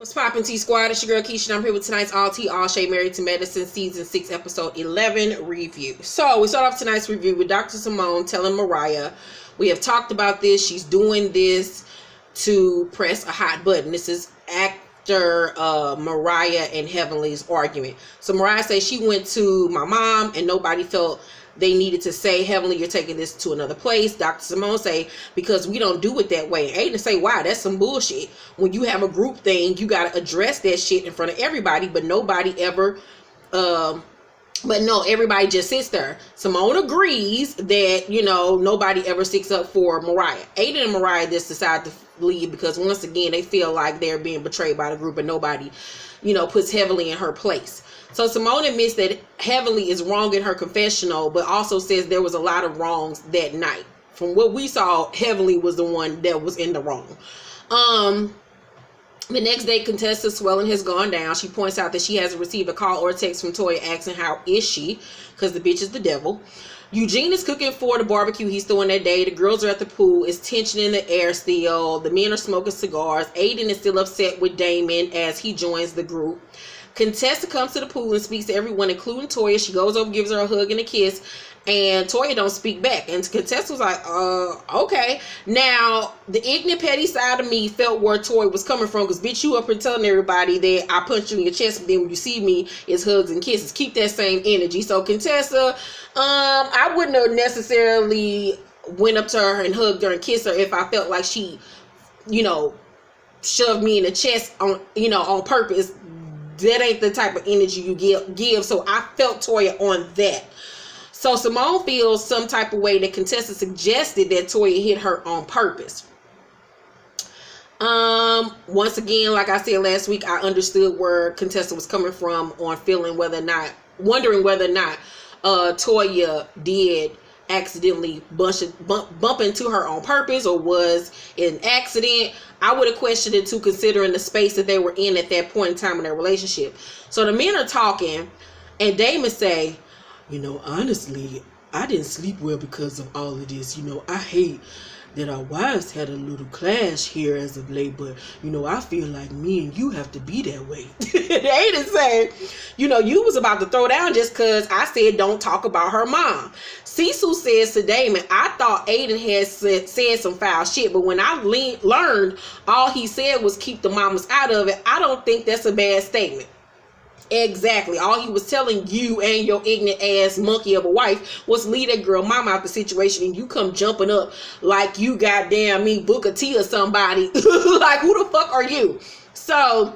What's poppin', T Squad? It's your girl Keisha. I'm here with tonight's All Tea, All Shade, Married to Medicine, Season 6, Episode 11 review. So, we start off tonight's review with Dr. Simone telling Mariah, we have talked about this, she's doing this to press a hot button. This is after Mariah and Heavenly's argument. So, Mariah says she went to my mom and nobody felt they needed to say, Heavenly, you're taking this to another place. Dr. Simone say, because we don't do it that way. And Aiden say, wow, that's some bullshit. When you have a group thing, you got to address that shit in front of everybody, but nobody ever, everybody just sits there. Simone agrees that, nobody ever sticks up for Mariah. Aiden and Mariah just decide to leave because once again, they feel like they're being betrayed by the group and nobody, puts Heavenly in her place. So Simone admits that Heavenly is wrong in her confessional, but also says there was a lot of wrongs that night. From what we saw, Heavenly was the one that was in the wrong. The next day, Contessa's swelling has gone down. She points out that she hasn't received a call or a text from Toya asking how is she, because the bitch is the devil. Eugene is cooking for the barbecue he's throwing that day. The girls are at the pool. It's tension in the air still. The men are smoking cigars. Aiden is still upset with Damon as he joins the group. Contessa comes to the pool and speaks to everyone, including Toya. She goes over, gives her a hug and a kiss, and Toya don't speak back. And Contessa was like, okay. Now, the ignorant, petty side of me felt where Toya was coming from, because bitch, you up here telling everybody that I punched you in your chest, but then when you see me, it's hugs and kisses. Keep that same energy. So Contessa, I wouldn't have necessarily went up to her and hugged her and kissed her if I felt like she, shoved me in the chest on purpose. That ain't the type of energy you give. So I felt Toya on that. So Simone feels some type of way that Contessa suggested that Toya hit her on purpose. Once again, like I said last week, I understood where Contessa was coming from on wondering whether or not Toya did accidentally bump into her on purpose or was an accident. I would have questioned it too, considering the space that they were in at that point in time in their relationship. So the men are talking, and Damon say, honestly, I didn't sleep well because of all of this. I hate that our wives had a little clash here as of late, but I feel like me and you have to be that way. Aiden said, you was about to throw down just because I said don't talk about her mom. Cecil says to Damon, I thought Aiden had said some foul shit, but when I learned all he said was keep the mamas out of it, I don't think that's a bad statement. Exactly. All he was telling you and your ignorant ass monkey of a wife was leave that girl mama out the situation, and you come jumping up like you goddamn me Booker T or somebody. Like, who the fuck are you? So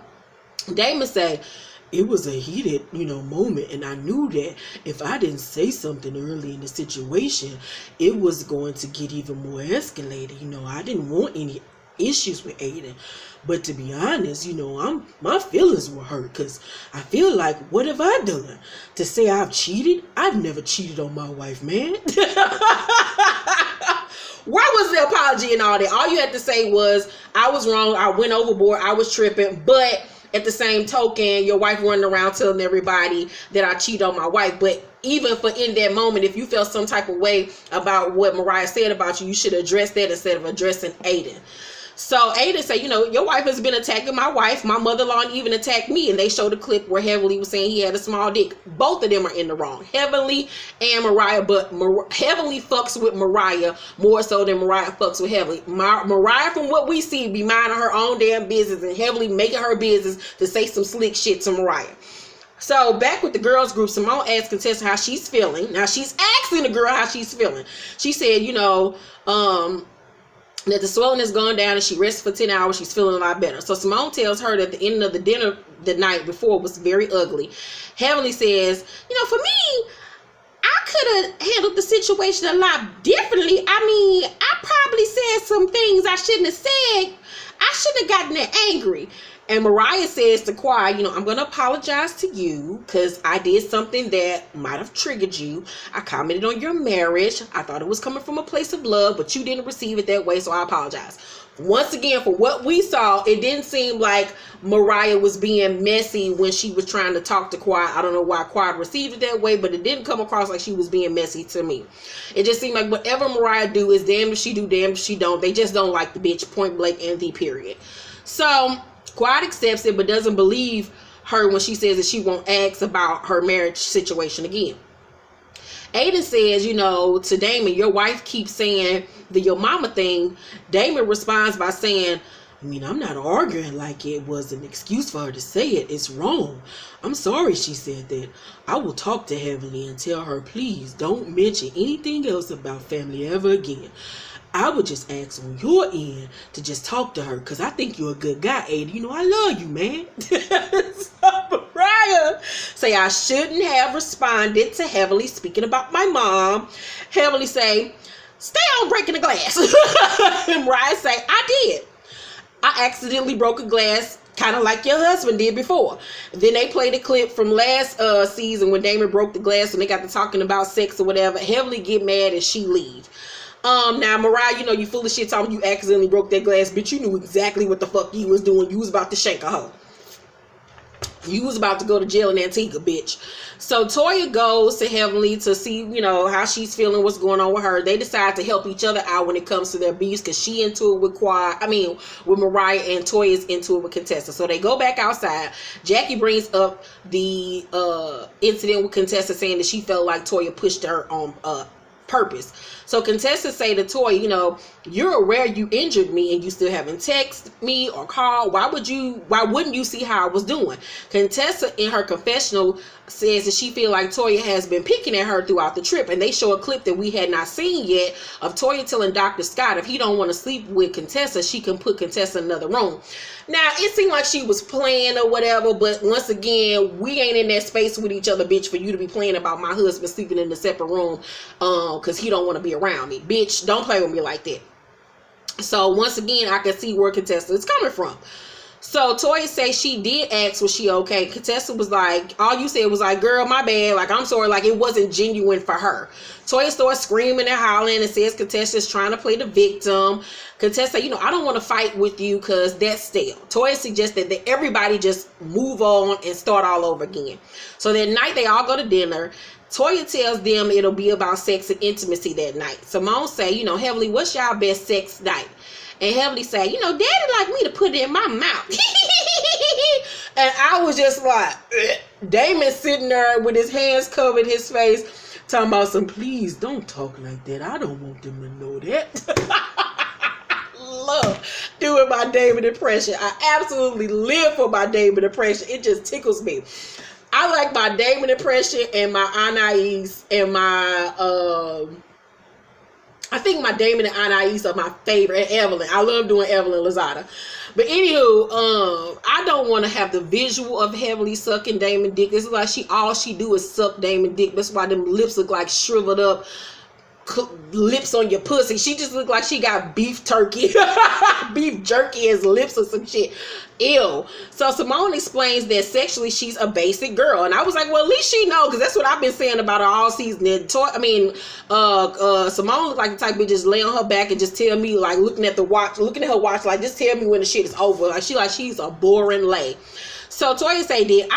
Damon say, it was a heated, moment, and I knew that if I didn't say something early in the situation, it was going to get even more escalated. I didn't want any issues with Aiden, but to be honest, my feelings were hurt because I feel like, what have I done to say I've cheated? I've never cheated on my wife, man. Where was the apology and all that? All you had to say was, I was wrong, I went overboard, I was tripping, but at the same token, your wife running around telling everybody that I cheat on my wife. But even for in that moment, if you felt some type of way about what Mariah said about you, you should address that instead of addressing Aiden. So Aiden said, your wife has been attacking my wife. My mother-in-law even attacked me. And they showed a clip where Heavenly was saying he had a small dick. Both of them are in the wrong. Heavenly and Mariah. But Heavenly fucks with Mariah more so than Mariah fucks with Heavenly. Mariah, from what we see, be minding her own damn business. And Heavenly making her business to say some slick shit to Mariah. So back with the girls group, Simone asked Contessa how she's feeling. Now she's asking the girl how she's feeling. She said, that the swelling has gone down and she rested for 10 hours. She's feeling a lot better. So Simone tells her that the end of the dinner the night before was very ugly. Heavenly says, for me, I could have handled the situation a lot differently. I probably said some things I shouldn't have said. I shouldn't have gotten that angry. And Mariah says to Quad, I'm going to apologize to you because I did something that might have triggered you. I commented on your marriage. I thought it was coming from a place of love, but you didn't receive it that way, so I apologize. Once again, for what we saw, it didn't seem like Mariah was being messy when she was trying to talk to Quad. I don't know why Quad received it that way, but it didn't come across like she was being messy to me. It just seemed like whatever Mariah do is damned if she do, damned if she don't. They just don't like the bitch, point blank, and the period. So Quad accepts it, but doesn't believe her when she says that she won't ask about her marriage situation again. Aiden says, to Damon, your wife keeps saying the your mama thing. Damon responds by saying, I'm not arguing like it was an excuse for her to say it. It's wrong. I'm sorry she said that. I will talk to Heavenly and tell her, please don't mention anything else about family ever again. I would just ask on your end to just talk to her because I think you're a good guy, Aiden. I love you, man. So Mariah say, I shouldn't have responded to Heavenly speaking about my mom. Heavenly say, stay on breaking the glass. And Mariah say, I did. I accidentally broke a glass, kind of like your husband did before. Then they played a clip from last season when Damon broke the glass and they got to talking about sex or whatever. Heavenly get mad and she leave. Now Mariah, you full of shit talking you accidentally broke that glass, bitch. You knew exactly what the fuck you was doing. You was about to shank a hoe. You was about to go to jail in Antiqua, bitch. So Toya goes to Heavenly to see, how she's feeling, what's going on with her. They decide to help each other out when it comes to their beefs because she into it with with Mariah, and Toya is into it with Contessa. So they go back outside. Jackie brings up the incident with Contessa saying that she felt like Toya pushed her on purpose. So Contessa say to Toya, you're aware you injured me and you still haven't texted me or called. Why wouldn't you see how I was doing? Contessa in her confessional says that she feel like Toya has been picking at her throughout the trip, and they show a clip that we had not seen yet of Toya telling Dr. Scott if he don't want to sleep with Contessa, she can put Contessa in another room. Now, it seemed like she was playing or whatever, but once again, we ain't in that space with each other, bitch, for you to be playing about my husband sleeping in the separate room because he don't want to be around me. Bitch, don't play with me like that. So, once again, I can see where Contessa is coming from. So, Toya says she did ask, was she okay? Contessa was like, all you said was like, girl, my bad. Like, I'm sorry. Like, it wasn't genuine for her. Toya starts screaming and hollering and says Contessa's trying to play the victim. Contessa, I don't want to fight with you because that's stale. Toya suggested that everybody just move on and start all over again. So that night they all go to dinner. Toya tells them it'll be about sex and intimacy that night. Simone say, Heavenly, what's y'all best sex night? And Heavenly say, Daddy like me to put it in my mouth. And I was just like, Damon sitting there with his hands covered his face, talking about some, please don't talk like that. I don't want them to know that. Love doing my Damon impression. I absolutely live for my Damon impression. It just tickles me. I like my Damon impression and my Anais and my I think my Damon and Anais are my favorite. And Evelyn. I love doing Evelyn Lozada. But anywho, I don't want to have the visual of Heavenly sucking Damon dick. It's like all she do is suck Damon dick. That's why them lips look like shriveled up lips on your pussy. She just look like she got beef turkey, beef jerky as lips or some shit. Ew. So Simone explains that sexually she's a basic girl, and I was like, well, at least she know, because that's what I've been saying about her all season. Simone look like the type of just lay on her back and just tell me, like looking at her watch, like just tell me when the shit is over. Like she's a boring lay. So Toya say, did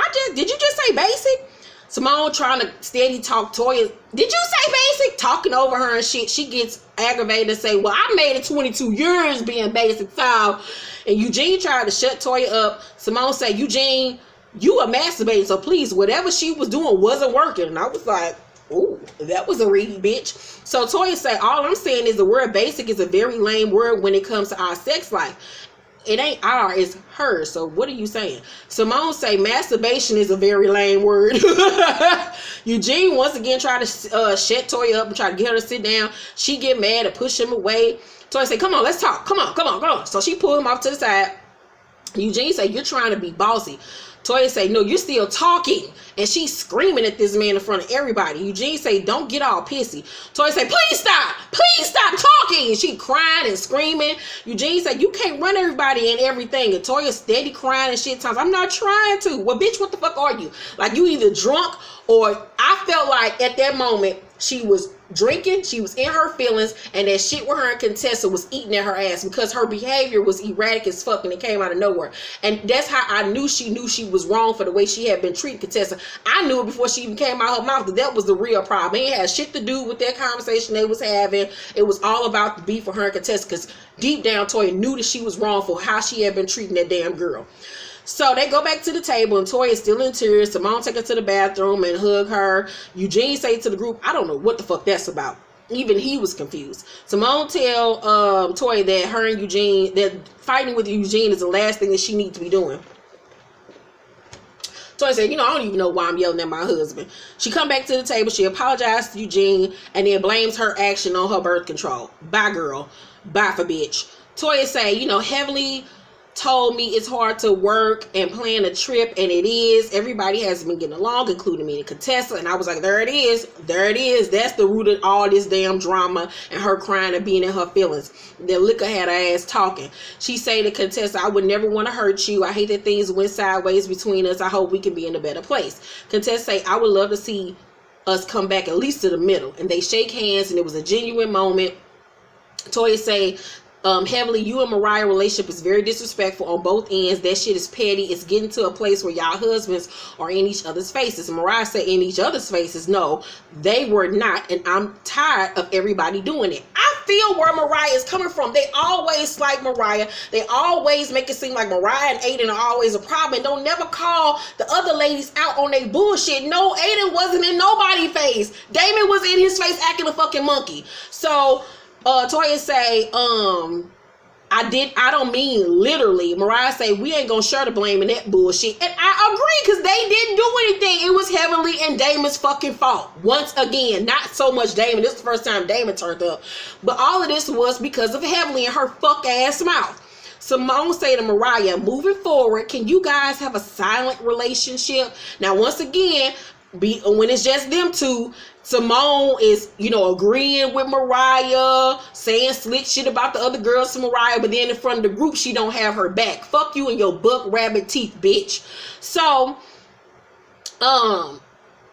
you just say basic? Simone trying to steady talk Toya. Did you say basic? Talking over her and shit. She gets aggravated and say, well, I made it 22 years being basic foul. And Eugene tried to shut Toya up. Simone said, Eugene, you are masturbating, so please, whatever she was doing wasn't working. And I was like, ooh, that was a read, bitch. So Toya said, all I'm saying is the word basic is a very lame word when it comes to our sex life. It ain't our, it's her. So what are you saying? Simone say masturbation is a very lame word. Eugene once again tried to shut Toya up and try to get her to sit down. She get mad and push him away. Toya say, come on, let's talk. Come on. So she pulled him off to the side. Eugene say, you're trying to be bossy. Toya say, no, you're still talking. And she's screaming at this man in front of everybody. Eugene say, don't get all pissy. Toya say, please stop talking. And she crying and screaming. Eugene say, you can't run everybody and everything. And Toya steady crying and shit times. I'm not trying to. Well, bitch, what the fuck are you? Like, you either drunk or I felt like at that moment she was drinking, she was in her feelings, and that shit with her and Contessa was eating at her ass because her behavior was erratic as fuck and it came out of nowhere. And that's how I knew she was wrong for the way she had been treating Contessa. I knew it before she even came out her mouth that was the real problem. It had shit to do with that conversation they was having. It was all about the beef for her and Contessa, because deep down Toya knew that she was wrong for how she had been treating that damn girl. So they go back to the table and Toya is still in tears. Simone take her to the bathroom and hug her. Eugene say to the group, I don't know what the fuck that's about. Even he was confused. Simone tell Toya that her and Eugene, that fighting with Eugene is the last thing that she needs to be doing. Toya said, I don't even know why I'm yelling at my husband. She come back to the table. She apologized to Eugene and then blames her action on her birth control. Bye, girl. Bye for bitch. Toya say, Heavenly told me it's hard to work and plan a trip, and it is. Everybody has been getting along, including me and Contessa. And I was like, there it is. That's the root of all this damn drama and her crying and being in her feelings. The liquor had her ass talking. She say to Contessa, I would never want to hurt you. I hate that things went sideways between us. I hope we can be in a better place. Contessa say, I would love to see us come back at least to the middle. And they shake hands, and it was a genuine moment. Toya say, Heavenly, you and Mariah relationship is very disrespectful on both ends. That shit is petty. It's getting to a place where y'all husbands are in each other's faces. Mariah said in each other's faces. No, they were not, and I'm tired of everybody doing it. I feel where Mariah is coming from. They always slight Mariah. They always make it seem like Mariah and Aiden are always a problem, and don't never call the other ladies out on their bullshit. No, Aiden wasn't in nobody's face. Damon was in his face acting a fucking monkey. So Toya say, I don't mean literally. Mariah say, we ain't gonna share the blame in that bullshit. And I agree, because they didn't do anything. It was Heavenly and Damon's fucking fault. Once again, not so much Damon. This is the first time Damon turned up. But all of this was because of Heavenly and her fuck ass mouth. Simone say to Mariah, moving forward, can you guys have a silent relationship? Now, once again, when it's just them two, Simone is, agreeing with Mariah, saying slick shit about the other girls to Mariah, but then in front of the group, she don't have her back. Fuck you and your buck rabbit teeth, bitch. So,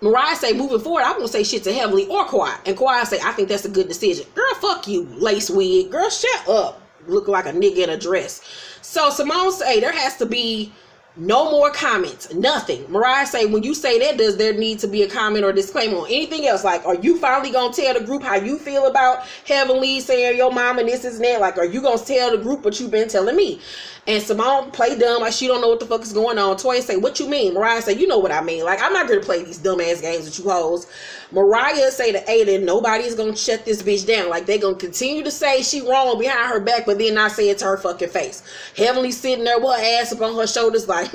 Mariah say, moving forward, I won't say shit to Heavenly or Quiet. And Quiet say, I think that's a good decision. Girl, fuck you, lace wig. Girl, shut up. Look like a nigga in a dress. So, Simone say, there has to be no more comments, nothing. Mariah say, when you say that, does there need to be a comment or disclaimer on anything else? Like, are you finally gonna tell the group how you feel about Heavenly saying your mom and this is that? Like, are you gonna tell the group what you've been telling me? And Simone play dumb, like she don't know what the fuck is going on. Toya say, what you mean? Mariah say, you know what I mean. Like, I'm not gonna play these dumb ass games with you hoes. Mariah say to Aiden, nobody's gonna shut this bitch down. Like, they gonna continue to say she wrong behind her back, but then not say it to her fucking face. Heavenly sitting there with her ass up on her shoulders like,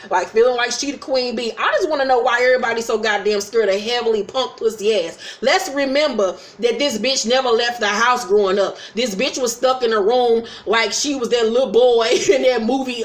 like feeling like she the queen bee. I just want to know why everybody's so goddamn scared of Heavenly punk pussy ass. Let's remember that this bitch never left the house growing up. This bitch was stuck in a room like she was that little boy in that movie,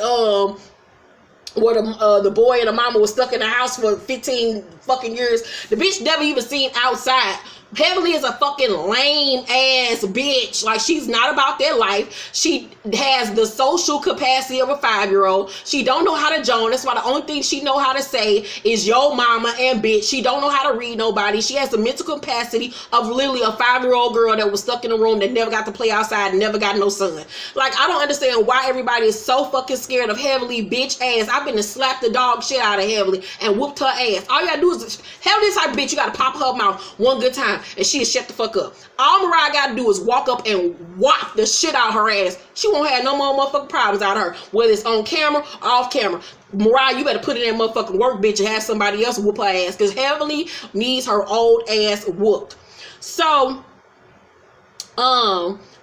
where the boy and the mama was stuck in the house for 15 fucking years. The bitch never even seen outside. Heavenly is a fucking lame ass bitch. Like, she's not about that life. She has the social capacity of a 5-year-old. She don't know how to join. That's why the only thing she know how to say is yo mama and bitch. She don't know how to read nobody. She has the mental capacity of literally a 5-year-old girl that was stuck in a room that never got to play outside and never got no sun. Like, I don't understand why everybody is so fucking scared of Heavenly bitch ass. I've been to slap the dog shit out of Heavenly and whooped her ass. All you gotta do is Heavenly type bitch. You gotta pop her mouth one good time and she'll shut the fuck up. All Mariah gotta do is walk up and whop the shit out of her ass. She won't have no more motherfucking problems out of her, whether it's on camera or off camera. Mariah, you better put in that motherfucking work, bitch, and have somebody else whoop her ass, because Heavenly needs her old ass whooped. So,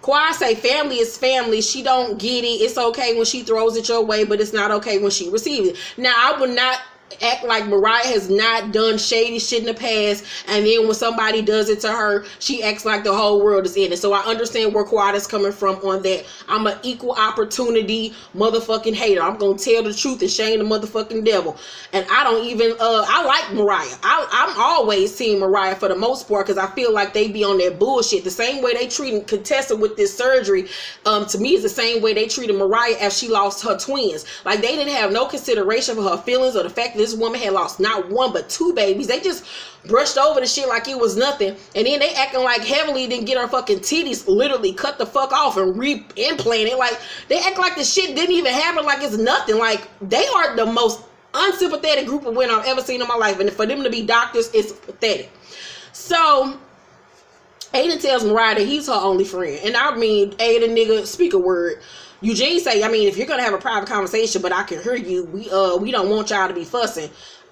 Quiet say family is family. She don't get it. It's okay when she throws it your way, but it's not okay when she receives it. Now, I would not act like Mariah has not done shady shit in the past, and then when somebody does it to her, she acts like the whole world is in it. So I understand where Quiet is coming from on that. I'm an equal opportunity motherfucking hater. I'm gonna tell the truth and shame the motherfucking devil. And I don't even I like Mariah. I'm always seeing Mariah for the most part, because I feel like they be on that bullshit. The same way they treated Contessa with this surgery, to me is the same way they treated Mariah after she lost her twins. Like, they didn't have no consideration for her feelings or the fact that this woman had lost not one but two babies. They just brushed over the shit like it was nothing. And then they acting like Heavenly didn't get her fucking titties literally cut the fuck off and re-implanted. Like, they act like the shit didn't even happen like it's nothing. Like, they are the most unsympathetic group of women I've ever seen in my life. And for them to be doctors, it's pathetic. So Aiden tells Mariah that he's her only friend. And I mean, Aiden, nigga, speak a word. Eugene say, I mean, if you're gonna have a private conversation, but I can hear you, we don't want y'all to be fussing.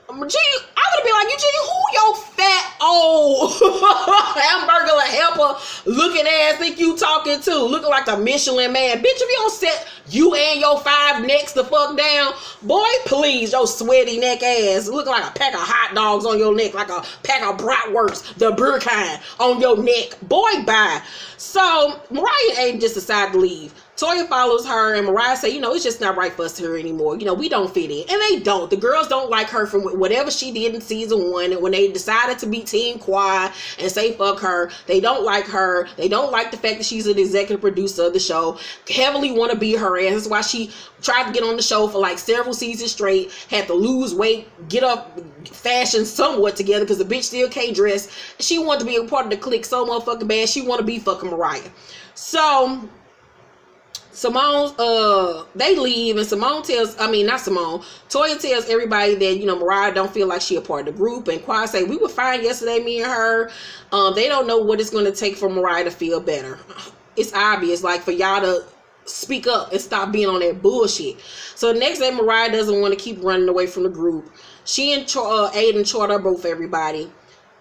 Eugene, I would have been like, Eugene, who your fat old hamburger helper looking ass think you talking to? Looking like the Michelin man. Bitch, if you don't set you and your 5 necks the fuck down, boy, please, your sweaty neck ass looking like a pack of hot dogs on your neck, like a pack of bratwurst, the burr kind, on your neck. Boy, bye. So Mariah ain't just decided to leave. Toya follows her, and Mariah say, it's just not right for us to her anymore. We don't fit in. And they don't. The girls don't like her from whatever she did in season 1. And when they decided to be Team Quad and say fuck her, they don't like her. They don't like the fact that she's an executive producer of the show. Heavily want to be her ass. That's why she tried to get on the show for like several seasons straight. Had to lose weight, get up, fashion somewhat together because the bitch still can't dress. She wanted to be a part of the clique so motherfucking bad. She want to be fucking Mariah. So Simone, they leave, and Toya tells everybody that, Mariah don't feel like she a part of the group, and Quad say, we were fine yesterday, me and her. They don't know what it's going to take for Mariah to feel better. It's obvious, like, for y'all to speak up and stop being on that bullshit. So the next day, Mariah doesn't want to keep running away from the group. She and Aiden chart up both everybody.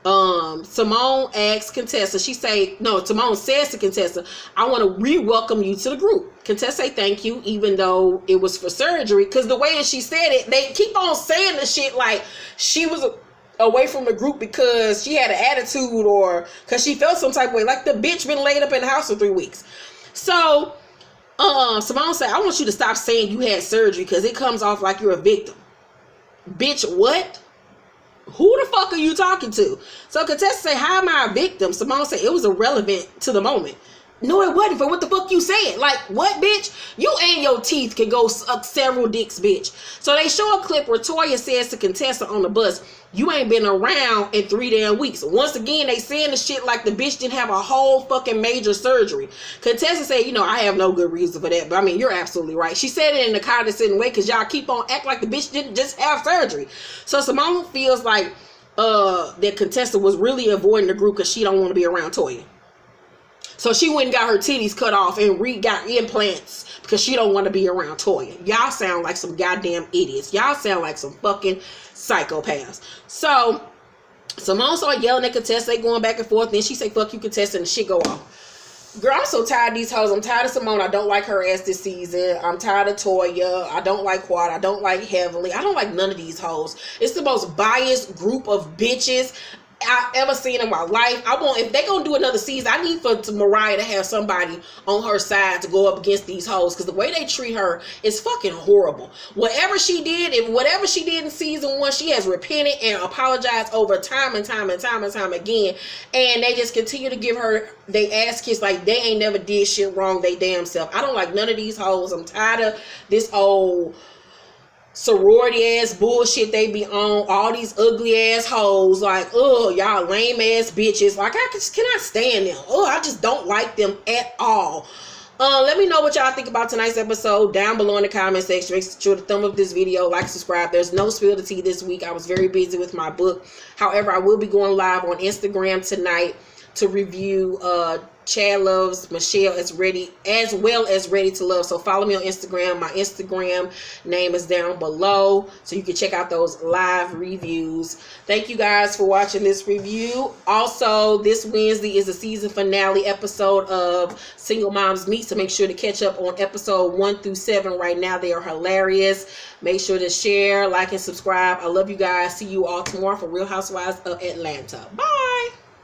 Simone asks Contessa, Simone says to Contessa, I want to re-welcome you to the group. Contessa say thank you, even though it was for surgery, because the way that she said it, they keep on saying the shit like she was away from the group because she had an attitude or because she felt some type of way, like the bitch been laid up in the house for 3 weeks. So Simone said, I want you to stop saying you had surgery because it comes off like you're a victim. Bitch, what? Who the fuck are you talking to? So Contessa say, how am I a victim? Simone said, it was irrelevant to the moment. No, it wasn't for what the fuck you said. Like, what, bitch? You and your teeth can go suck several dicks, bitch. So they show a clip where Toya says to Contessa on the bus, you ain't been around in 3 damn weeks. Once again, they saying the shit like the bitch didn't have a whole fucking major surgery. Contessa said, I have no good reason for that. But I mean, you're absolutely right. She said it in a condescending way because y'all keep on acting like the bitch didn't just have surgery. So Simone feels like that Contessa was really avoiding the group because she don't want to be around Toya. So she went and got her titties cut off and got implants because she don't want to be around Toya. Y'all sound like some goddamn idiots. Y'all sound like some fucking psychopaths. So Simone started yelling at Contessa, they going back and forth. Then she say, fuck you, Contessa, and the shit go off. Girl, I'm so tired of these hoes. I'm tired of Simone. I don't like her ass this season. I'm tired of Toya. I don't like Quad. I don't like Heavenly. I don't like none of these hoes. It's the most biased group of bitches I ever seen in my life. If they gonna do another season, I need for Mariah to have somebody on her side to go up against these hoes, because the way they treat her is fucking horrible. Whatever she did in season 1, she has repented and apologized over time and time again, and they just continue to give her they ass kiss like they ain't never did shit wrong they damn self. I don't like none of these hoes. I'm tired of this old sorority ass bullshit they be on. All these ugly ass hoes, like, y'all lame ass bitches. Like, I just cannot stand them. I just don't like them at all. Let me know what y'all think about tonight's episode down below in the comment section. Make sure to thumb up this video, like, subscribe. There's no spill the tea this week. I was very busy with my book. However, I will be going live on Instagram tonight to review Chad Loves Michelle as well as Ready to Love. So follow me on Instagram. My Instagram name is down below, so you can check out those live reviews. Thank you guys for watching this review. Also, this Wednesday is the season finale episode of Single Moms Meet, so make sure to catch up on episode 1 through 7 right now. They are hilarious. Make sure to share, like, and subscribe. I love you guys. See you all tomorrow for Real Housewives of Atlanta. Bye.